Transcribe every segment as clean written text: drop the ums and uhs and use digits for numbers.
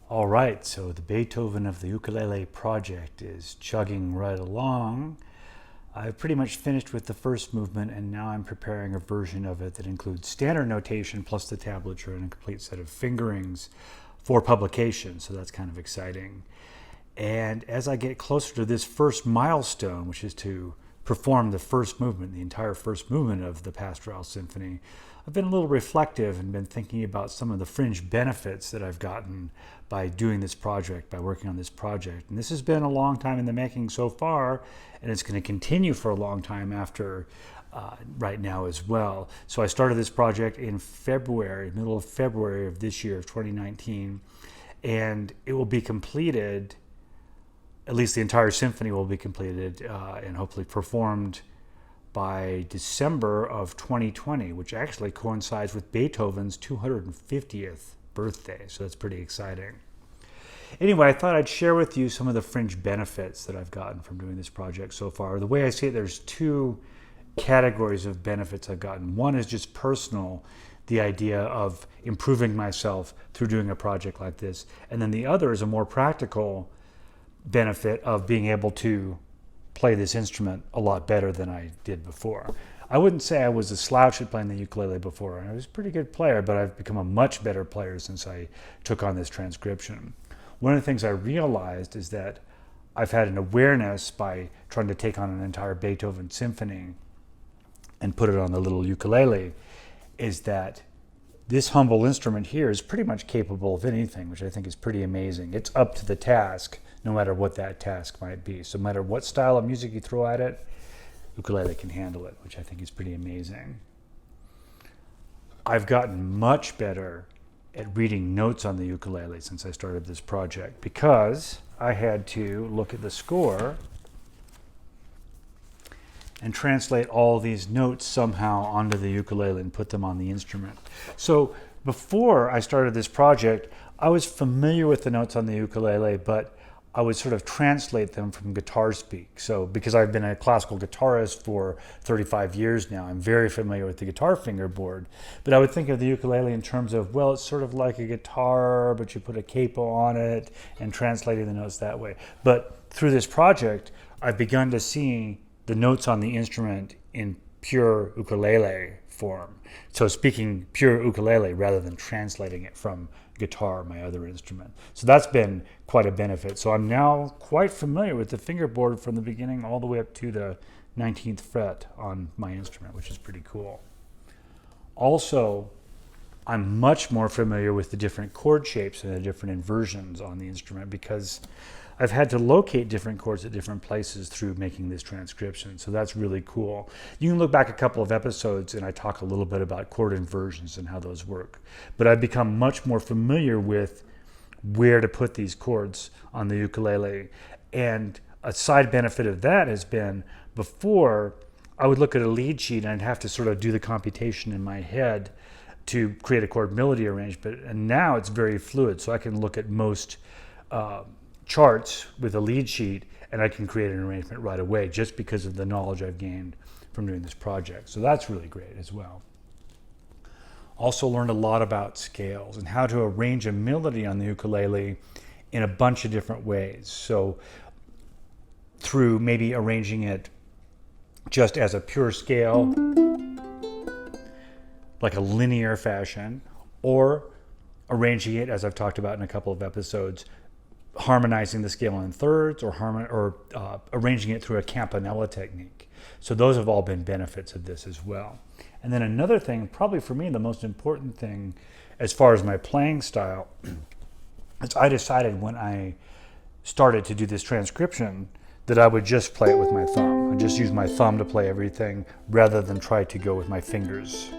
All right, so the Beethoven of the ukulele project is chugging right along. I've pretty much finished with the first movement, and now I'm preparing a version of it that includes standard notation plus the tablature and a complete set of fingerings for publication, so that's kind of exciting. And as I get closer to this first milestone, which is to perform the first movement, the entire first movement of the Pastoral Symphony, I've been a little reflective and been thinking about some of the fringe benefits that I've gotten by doing this project, by working on this project. And this has been a long time in the making so far, and it's going to continue for a long time after right now as well. So I started this project in February, middle of February of this year, of 2019, and it will be completed, at least the entire symphony will be completed and hopefully performed by December of 2020, which actually coincides with Beethoven's 250th birthday. So that's pretty exciting. Anyway, I thought I'd share with you some of the fringe benefits that I've gotten from doing this project so far. The way I see it, there's two categories of benefits I've gotten. One is just personal, the idea of improving myself through doing a project like this. And then the other is a more practical benefit of being able to play this instrument a lot better than I did before. I wouldn't say I was a slouch at playing the ukulele before. I was a pretty good player, but I've become a much better player since I took on this transcription. One of the things I realized is that I've had an awareness by trying to take on an entire Beethoven symphony and put it on the little ukulele, is that this humble instrument here is pretty much capable of anything, which I think is pretty amazing. It's up to the task, no matter what that task might be. So no matter what style of music you throw at it, ukulele can handle it, which I think is pretty amazing. I've gotten much better at reading notes on the ukulele since I started this project, because I had to look at the score and translate all these notes somehow onto the ukulele and put them on the instrument. So before I started this project, I was familiar with the notes on the ukulele, but I would sort of translate them from guitar speak. So because I've been a classical guitarist for 35 years now, I'm very familiar with the guitar fingerboard. But I would think of the ukulele in terms of, well, it's sort of like a guitar, but you put a capo on it and translating the notes that way. But through this project, I've begun to see the notes on the instrument in pure ukulele form. So speaking pure ukulele rather than translating it from guitar, my other instrument. So that's been quite a benefit. So I'm now quite familiar with the fingerboard from the beginning all the way up to the 19th fret on my instrument, which is pretty cool. Also, I'm much more familiar with the different chord shapes and the different inversions on the instrument, because I've had to locate different chords at different places through making this transcription. So that's really cool. You can look back a couple of episodes and I talk a little bit about chord inversions and how those work. But I've become much more familiar with where to put these chords on the ukulele. And a side benefit of that has been, before I would look at a lead sheet and I'd have to sort of do the computation in my head to create a chord melody arrangement. And now it's very fluid. So I can look at most charts with a lead sheet and I can create an arrangement right away, just because of the knowledge I've gained from doing this project. So that's really great as well. Also learned a lot about scales and how to arrange a melody on the ukulele in a bunch of different ways. So through maybe arranging it just as a pure scale, like a linear fashion, or arranging it, as I've talked about in a couple of episodes, harmonizing the scale in thirds, or arranging it through a campanella technique. So those have all been benefits of this as well. And then another thing, probably for me the most important thing as far as my playing style, is I decided when I started to do this transcription that I would just play it with my thumb. I'd just use my thumb to play everything rather than try to go with my fingers.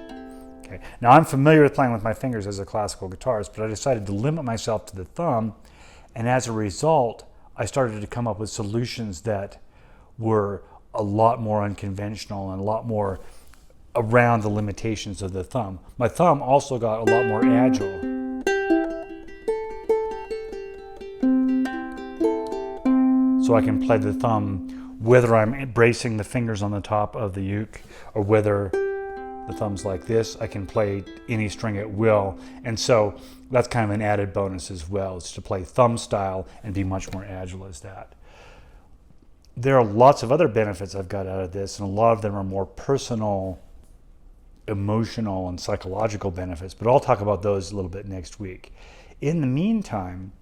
Okay. Now I'm familiar with playing with my fingers as a classical guitarist, but I decided to limit myself to the thumb. And as a result, I started to come up with solutions that were a lot more unconventional and a lot more around the limitations of the thumb. My thumb also got a lot more agile. So I can play the thumb whether I'm bracing the fingers on the top of the uke or whether the thumb's like this, I can play any string at will. And so that's kind of an added bonus as well, is to play thumb style and be much more agile as that. There are lots of other benefits I've got out of this, and a lot of them are more personal, emotional, and psychological benefits, but I'll talk about those a little bit next week. In the meantime,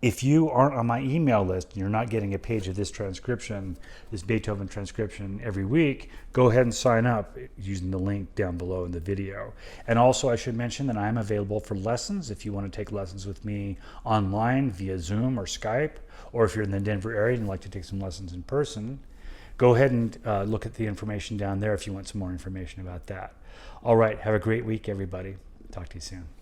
if you aren't on my email list and you're not getting a page of this transcription, this Beethoven transcription every week, go ahead and sign up using the link down below in the video. And also I should mention that I'm available for lessons if you want to take lessons with me online via Zoom or Skype, or if you're in the Denver area and you'd like to take some lessons in person, go ahead and look at the information down there if you want some more information about that. All right, have a great week, everybody. Talk to you soon.